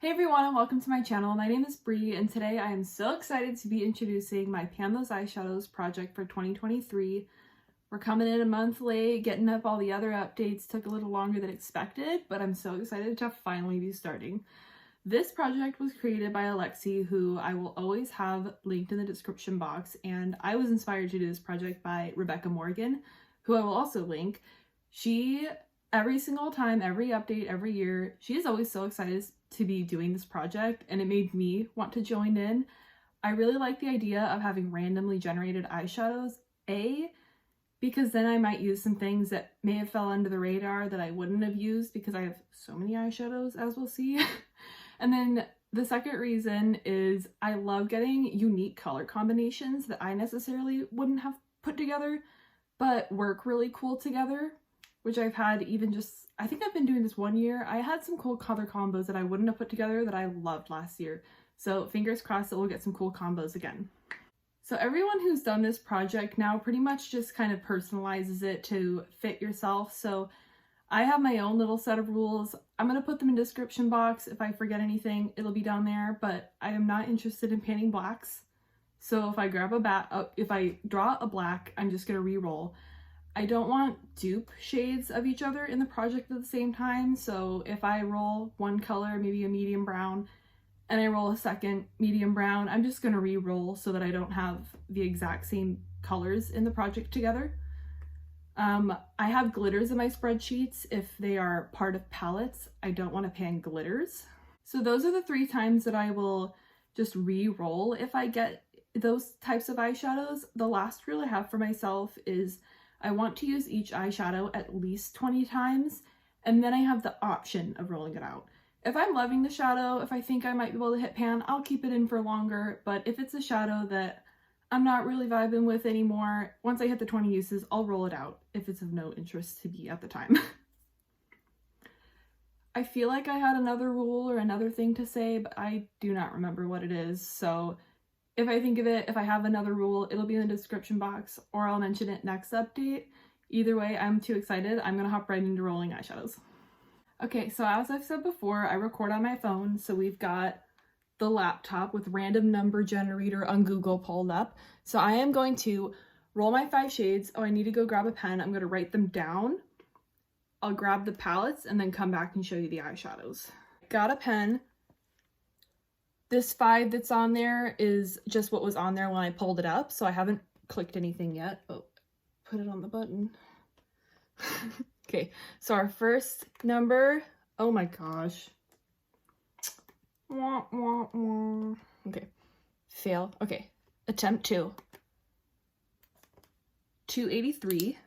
Hey everyone, and welcome to my channel. My name is Bree, and today I am so excited to be introducing my Pan Those Eyeshadows project for 2023. We're coming in a month late, getting up all the other updates took a little longer than expected, but I'm so excited to finally be starting. This project was created by Alexi, who I will always have linked in the description box, and I was inspired to do this project by Rebecca Morgan, who I will also link. She, every single time, every update, every year, she is always so excited to be doing this project, and it made me want to join in. I really like the idea of having randomly generated eyeshadows, because then I might use some things that may have fell under the radar that I wouldn't have used because I have so many eyeshadows, as we'll see. And then the second reason is I love getting unique color combinations that I necessarily wouldn't have put together, but work really cool together, which I've had even just, I think I've been doing this 1 year. I had some cool color combos that I wouldn't have put together that I loved last year. So fingers crossed that we'll get some cool combos again. So everyone who's done this project now pretty much just kind of personalizes it to fit yourself. So I have my own little set of rules. I'm going to put them in the description box. If I forget anything, it'll be down there, but I am not interested in painting blacks. So if I grab if I draw a black, I'm just going to re-roll. I don't want dupe shades of each other in the project at the same time, so if I roll one color, maybe a medium brown, and I roll a second medium brown, I'm just going to re-roll so that I don't have the exact same colors in the project together. I have glitters in my spreadsheets if they are part of palettes. I don't want to pan glitters. So those are the 3 times that I will just re-roll if I get those types of eyeshadows. The last rule I have for myself is I want to use each eyeshadow at least 20 times, and then I have the option of rolling it out. If I'm loving the shadow, if I think I might be able to hit pan, I'll keep it in for longer, but if it's a shadow that I'm not really vibing with anymore, once I hit the 20 uses, I'll roll it out if it's of no interest to me at the time. I feel like I had another rule or another thing to say, but I do not remember what it is, so if I think of it, if I have another rule, it'll be in the description box or I'll mention it next update. Either way, I'm too excited. I'm gonna hop right into rolling eyeshadows. Okay, so as I've said before, I record on my phone, so we've got the laptop with random number generator on Google pulled up. So I am going to roll my 5 shades. Oh, I need to go grab a pen. I'm gonna write them down. I'll grab the palettes and then come back and show you the eyeshadows. Got a pen. This 5 that's on there is just what was on there when I pulled it up, so I haven't clicked anything yet. Oh, put it on the button. Okay, so our first number, oh my gosh. Wah, wah, wah. Okay, fail. Okay, attempt 2. 283.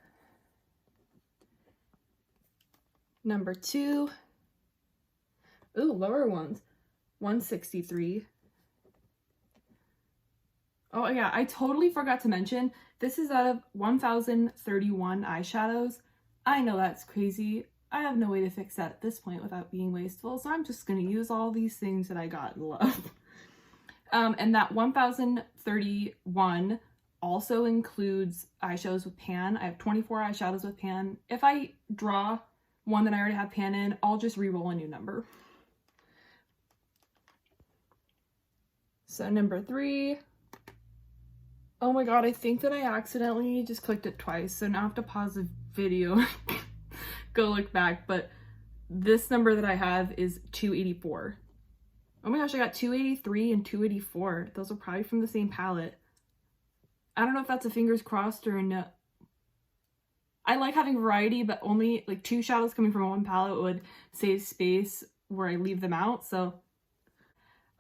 Number 2. Ooh, lower ones. 163. Oh yeah, I totally forgot to mention, this is out of 1,031 eyeshadows. I know that's crazy. I have no way to fix that at this point without being wasteful, so I'm just going to use all these things that I got and love. And that 1,031 also includes eyeshadows with pan. I have 24 eyeshadows with pan. If I draw one that I already have pan in, I'll just re-roll a new number. So number 3, oh my god, I think that I accidentally just clicked it twice, so now I have to pause the video, go look back, but this number that I have is 284. Oh my gosh, I got 283 and 284. Those are probably from the same palette. I don't know if that's a fingers crossed or a no. I like having variety, but only like 2 shadows coming from one palette would save space where I leave them out, so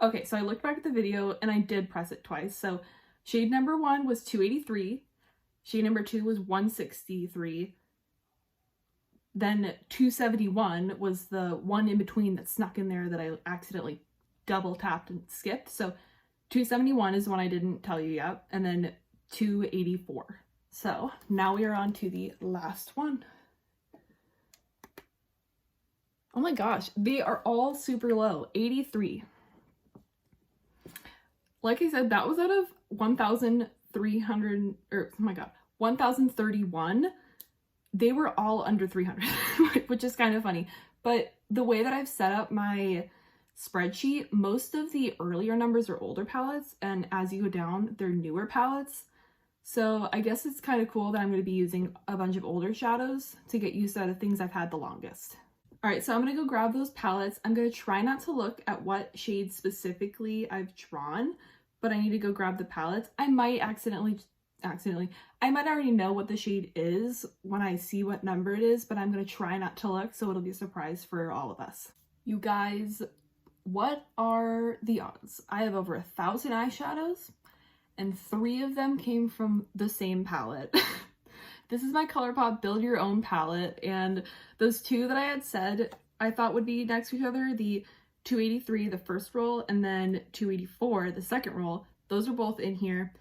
okay, so I looked back at the video and I did press it twice. So shade number 1 was 283. Shade number 2 was 163. Then 271 was the one in between that snuck in there that I accidentally double tapped and skipped. So 271 is the one I didn't tell you yet. And then 284. So now we are on to the last one. Oh my gosh, they are all super low. 83. Like I said, that was out of 1,300, or oh my god, 1,031. They were all under 300, which is kind of funny. But the way that I've set up my spreadsheet, most of the earlier numbers are older palettes, and as you go down, they're newer palettes. So I guess it's kind of cool that I'm going to be using a bunch of older shadows to get used to the things I've had the longest. All right, so I'm going to go grab those palettes. I'm going to try not to look at what shades specifically I've drawn, but I need to go grab the palettes. I might I might already know what the shade is when I see what number it is, but I'm going to try not to look, so it'll be a surprise for all of us. You guys, what are the odds? I have over 1,000 eyeshadows, and 3 of them came from the same palette. This is my Colourpop Build Your Own palette, and those 2 that I had said I thought would be next to each other, the 283, the first roll, and then 284, the second roll, those are both in here.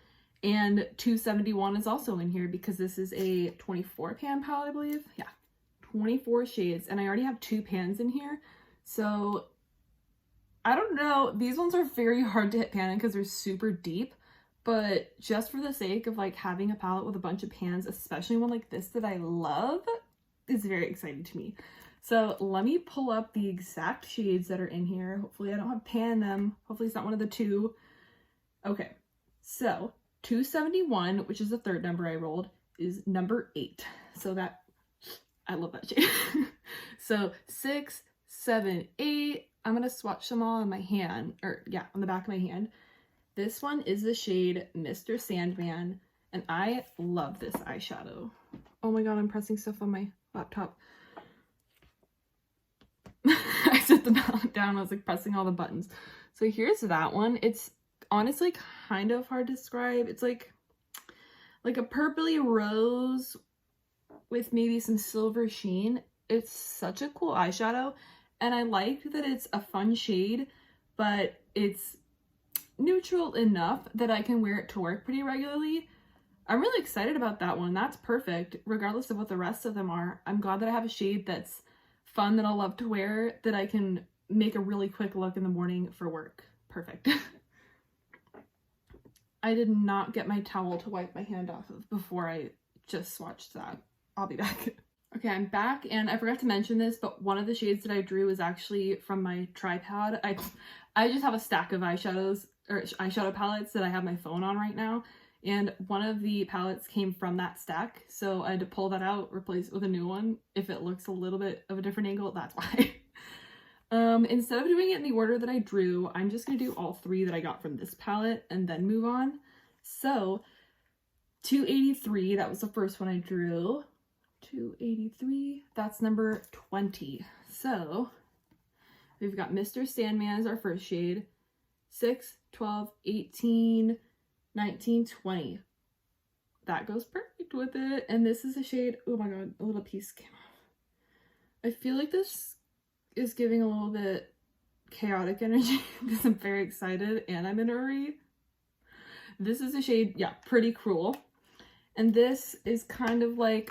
And 271 is also in here because this is a 24 pan palette, I believe. Yeah, 24 shades, and I already have 2 pans in here. So I don't know, these ones are very hard to hit pan in because they're super deep. But just for the sake of like having a palette with a bunch of pans, especially one like this that I love, is very exciting to me. So let me pull up the exact shades that are in here. Hopefully I don't have pan them. Hopefully it's not one of the 2. Okay, so 271, which is the 3rd number I rolled, is number 8. So that, I love that shade. So 6, 7, 8. I'm gonna swatch them all on my hand, or yeah, on the back of my hand. This one is the shade Mr. Sandman, and I love this eyeshadow. Oh my god, I'm pressing stuff on my laptop. I set the palette down, I was like pressing all the buttons. So here's that one. It's honestly kind of hard to describe. It's like a purpley rose with maybe some silver sheen. It's such a cool eyeshadow, and I like that it's a fun shade, but it's neutral enough that I can wear it to work pretty regularly. I'm really excited about that one. That's perfect, regardless of what the rest of them are. I'm glad that I have a shade that's fun, that I'll love to wear, that I can make a really quick look in the morning for work. Perfect. I did not get my towel to wipe my hand off of before I just swatched that. I'll be back. Okay, I'm back, and I forgot to mention this, but one of the shades that I drew is actually from my tripod. I just have a stack of eyeshadows, or eyeshadow palettes that I have my phone on right now, and one of the palettes came from that stack, so I had to pull that out, replace it with a new one. If it looks a little bit of a different angle, that's why. Instead of doing it in the order that I drew, I'm just gonna do all 3 that I got from this palette and then move on. So 283, that was the first one I drew. 283, that's number 20. So we've got Mr. Sandman as our first shade. 6, 12, 18, 19, 20. That goes perfect with it. And this is a shade, oh my god, a little piece came off. I feel like this is giving a little bit chaotic energy because I'm very excited and I'm in a hurry. This is a shade, yeah, Pretty Cruel. And this is kind of like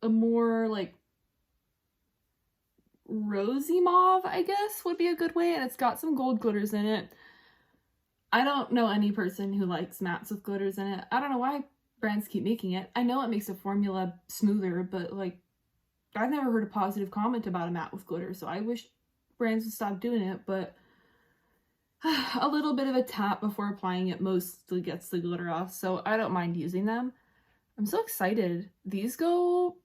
a more like rosy mauve, I guess would be a good way. And it's got some gold glitters in it. I don't know any person who likes mattes with glitters in it. I don't know why brands keep making it. I know it makes a formula smoother, but like I've never heard a positive comment about a matte with glitter, so I wish brands would stop doing it, but a little bit of a tap before applying it mostly gets the glitter off, so I don't mind using them. I'm so excited. These go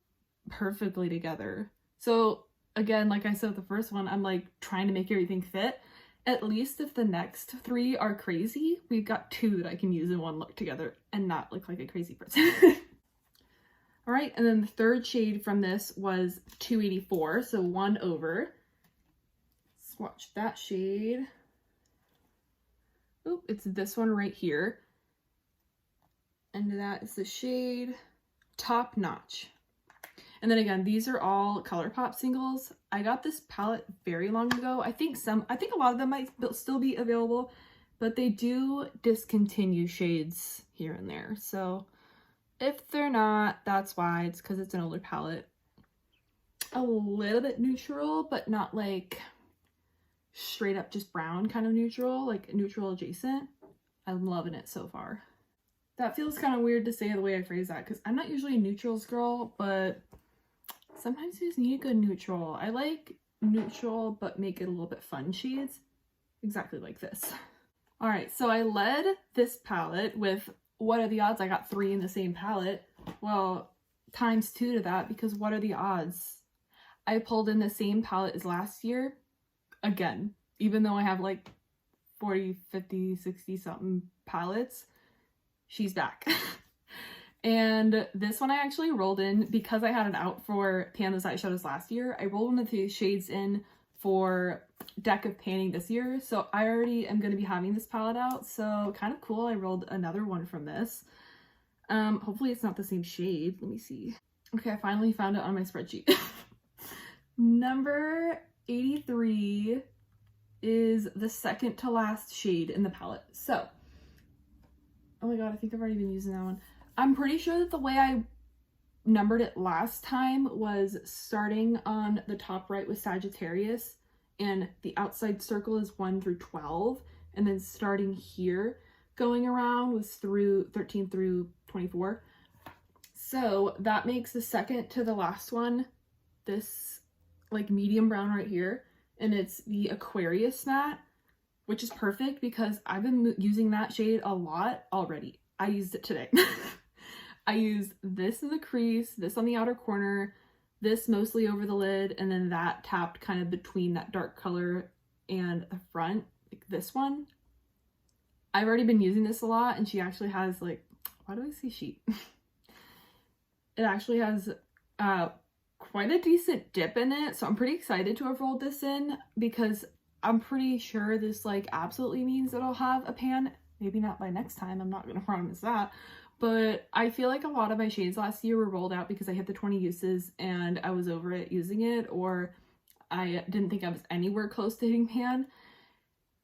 perfectly together. So again, like I said with the first one, I'm like trying to make everything fit. At least if the next 3 are crazy, we've got 2 that I can use in one look together and not look like a crazy person. All right, and then the 3rd shade from this was 284, so 1 over. Swatch that shade. Oh, it's this one right here. And that is the shade Top Notch. And then again, these are all Colourpop singles. I got this palette very long ago. I think a lot of them might still be available, but they do discontinue shades here and there. So if they're not, that's why. It's because it's an older palette. A little bit neutral, but not like straight up just brown kind of neutral, like neutral adjacent. I'm loving it so far. That feels kind of weird to say the way I phrase that because I'm not usually a neutrals girl, but sometimes you just need a good neutral. I like neutral, but make it a little bit fun shades. exactly like this. All right, so I led this palette with, what are the odds I got 3 in the same palette? Well, times 2 to that, because what are the odds? I pulled in the same palette as last year again, even though I have like 40, 50, 60 something palettes, she's back. And this one I actually rolled in because I had it out for Pan those eyeshadows last year. I rolled one of the shades in for Deck of Panning this year, so I already am going to be having this palette out, so kind of cool. I rolled another one from this. Hopefully it's not the same shade. Let me see. Okay, I finally found it on my spreadsheet. Number 83 is the second to last shade in the palette. So, oh my god, I think I've already been using that one. I'm pretty sure that the way I numbered it last time was starting on the top right with Sagittarius, and the outside circle is 1 through 12, and then starting here going around was through 13 through 24. So that makes the second to the last one this like medium brown right here, and it's the Aquarius matte, which is perfect because I've been using that shade a lot already. I used it today. I used this in the crease, this on the outer corner, this mostly over the lid, and then that tapped kind of between that dark color and the front, like this one. I've already been using this a lot, and she actually has like, why do I see sheet? It actually has quite a decent dip in it, so I'm pretty excited to have rolled this in because I'm pretty sure this like absolutely means that I'll have a pan. Maybe not by next time, I'm not gonna promise that, but I feel like a lot of my shades last year were rolled out because I hit the 20 uses and I was over it using it, or I didn't think I was anywhere close to hitting pan.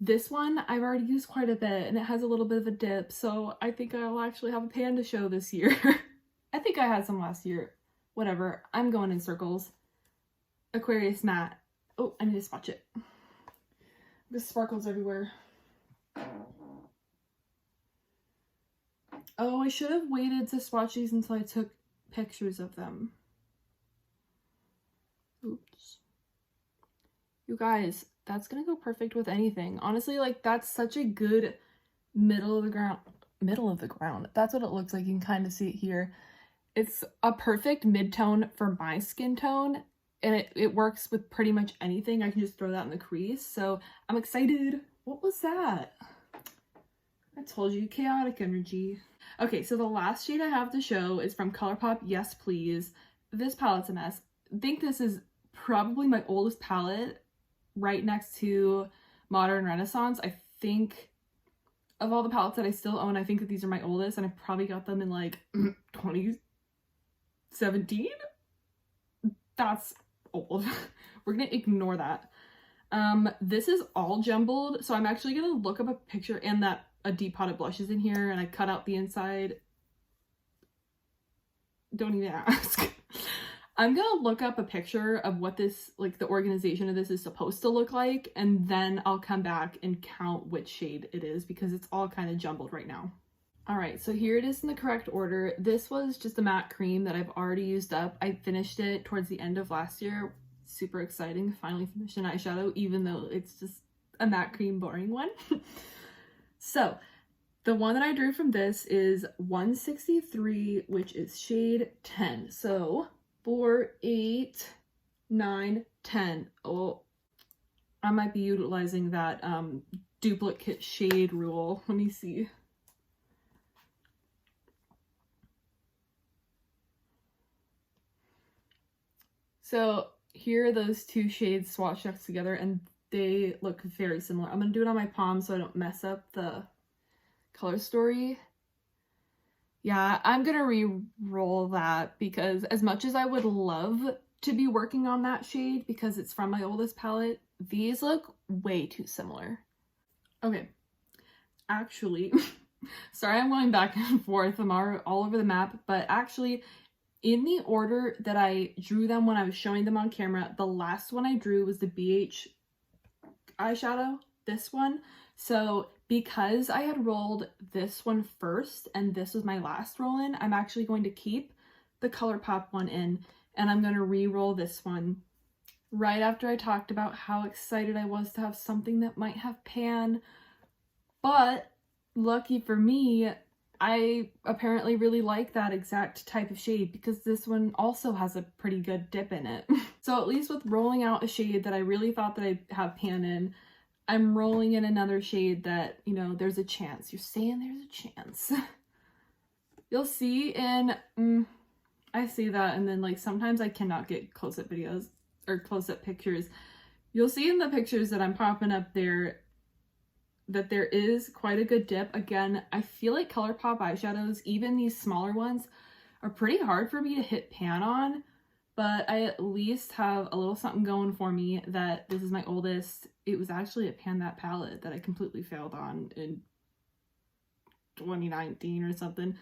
This one I've already used quite a bit and it has a little bit of a dip, so I think I'll actually have a pan to show this year. I think I had some last year. Whatever, I'm going in circles. Aquarius matte. Oh, I need to swatch it. There's sparkles everywhere. Oh, I should have waited to swatch these until I took pictures of them. Oops. You guys, that's gonna go perfect with anything. Honestly, like that's such a good middle of the ground. That's what it looks like. You can kind of see it here. It's a perfect mid-tone for my skin tone, and it works with pretty much anything. I can just throw that in the crease, so I'm excited. What was that? I told you, chaotic energy. Okay, so the last shade I have to show is from Colourpop, Yes Please. This palette's a mess. I think this is probably my oldest palette, right next to Modern Renaissance. I think of all the palettes that I still own, I think that these are my oldest, and I probably got them in like 2017? That's old. We're gonna ignore that. This is all jumbled, so I'm actually gonna look up a picture and that a deep pot of blushes in here, and I cut out the inside. Don't even ask. I'm gonna look up a picture of what this, like the organization of this is supposed to look like, and then I'll come back and count which shade it is because it's all kind of jumbled right now. All right, so here it is in the correct order. This was just a matte cream that I've already used up. I finished it towards the end of last year. Super exciting, finally finished an eyeshadow, even though it's just a matte cream boring one. So the one that I drew from this is 163, which is shade 10. So 4, 8, 9, 10. Oh, I might be utilizing that duplicate shade rule. Let me see. So here are those two shades swatched next together, and they look very similar. I'm gonna do it on my palm so I don't mess up the color story. Yeah, I'm gonna re-roll that because as much as I would love to be working on that shade because it's from my oldest palette, these look way too similar. Okay, actually, sorry I'm going back and forth, I'm all over the map, but actually in the order that I drew them when I was showing them on camera, the last one I drew was the BH eyeshadow, this one. So because I had rolled this one first and this was my last roll in, I'm actually going to keep the Colourpop one in, and I'm going to re-roll this one right after I talked about how excited I was to have something that might have pan. But lucky for me, I apparently really like that exact type of shade because this one also has a pretty good dip in it. So at least with rolling out a shade that I really thought that I'd have pan in, I'm rolling in another shade that, you know, there's a chance. You're saying there's a chance. You'll see in, I see that, and then like sometimes I cannot get close-up videos or close-up pictures. You'll see in the pictures that I'm popping up there that there is quite a good dip. Again, I feel like Colourpop eyeshadows, even these smaller ones, are pretty hard for me to hit pan on, but I at least have a little something going for me that this is my oldest. It was actually a Pan That palette that I completely failed on in 2019 or something.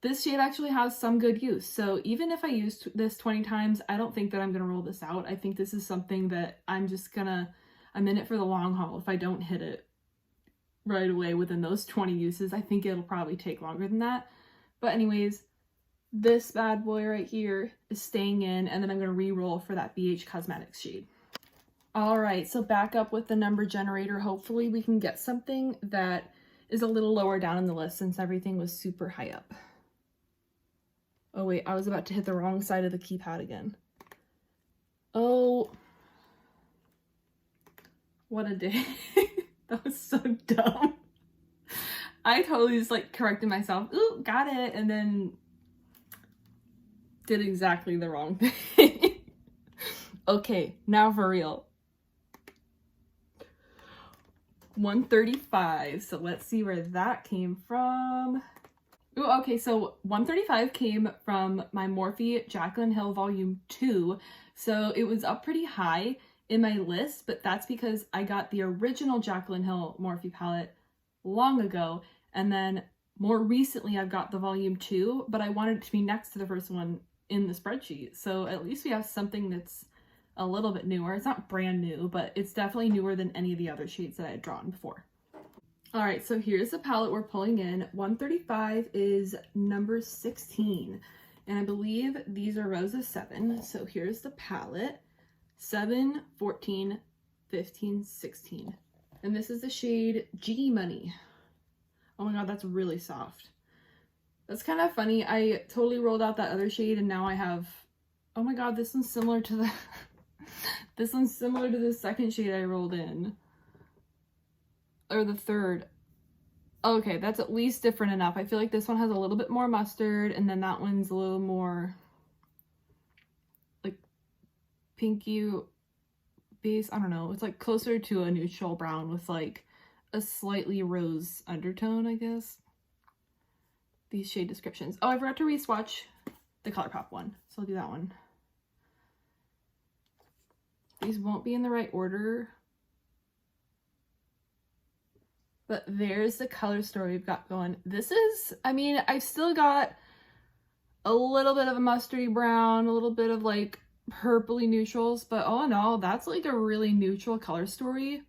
This shade actually has some good use. So even if I used this 20 times, I don't think that I'm gonna roll this out. I think this is something that I'm in it for the long haul. If I don't hit it right away within those 20 uses, I think it'll probably take longer than that. But anyways, this bad boy right here is staying in, and then I'm gonna re-roll for that BH Cosmetics shade. All right, so back up with the number generator. Hopefully we can get something that is a little lower down in the list since everything was super high up. Oh wait, I was about to hit the wrong side of the keypad again. Oh, what a day. That was so dumb. I totally just like corrected myself. Ooh, got it. And then did exactly the wrong thing. Okay, now for real. 135. So let's see where that came from. Ooh, okay, so 135 came from my Morphe Jaclyn Hill Volume 2. So it was up pretty high in my list, but that's because I got the original Jaclyn Hill Morphe palette long ago, and then more recently I've got the Volume 2, but I wanted it to be next to the first one in the spreadsheet. So at least we have something that's a little bit newer. It's not brand new, but it's definitely newer than any of the other shades that I had drawn before. All right, so here's the palette we're pulling in. 135 is number 16, and I believe these are rows of 7. So here's the palette: 7, 14, 15, 16. And this is the shade G Money. Oh my god, that's really soft. That's kind of funny. I totally rolled out that other shade, and now I have, oh my god, this one's similar to the this one's similar to the second shade I rolled in. Or the third. Okay, that's at least different enough. I feel like this one has a little bit more mustard, and then that one's a little more like pinky base. I don't know. It's like closer to a neutral brown with like a slightly rose undertone, I guess. These shade descriptions. Oh, I forgot to re-swatch the Colourpop one, so I'll do that one. These won't be in the right order, but there's the color story we've got going. This is, I mean, I've still got a little bit of a mustardy brown, a little bit of like purpley neutrals, but all in all, that's like a really neutral color story,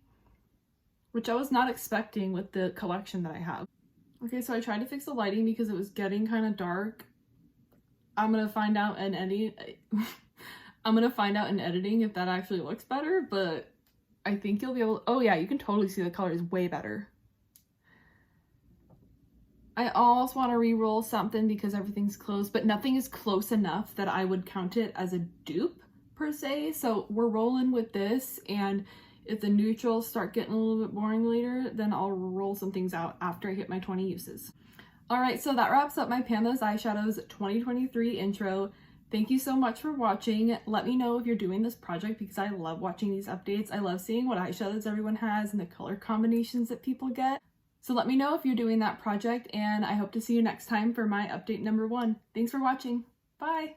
which I was not expecting with the collection that I have. Okay, so I tried to fix the lighting because it was getting kind of dark. I'm gonna find out in I'm gonna find out in editing if that actually looks better, but I think you'll be able to, oh yeah, you can totally see the color is way better. I almost want to re-roll something because everything's close, but nothing is close enough that I would count it as a dupe per se. So we're rolling with this, and if the neutrals start getting a little bit boring later, then I'll roll some things out after I hit my 20 uses. All right, so that wraps up my Pan Those Eyeshadows 2023 intro. Thank you so much for watching. Let me know if you're doing this project because I love watching these updates. I love seeing what eyeshadows everyone has and the color combinations that people get. So let me know if you're doing that project, and I hope to see you next time for my update number 1. Thanks for watching. Bye!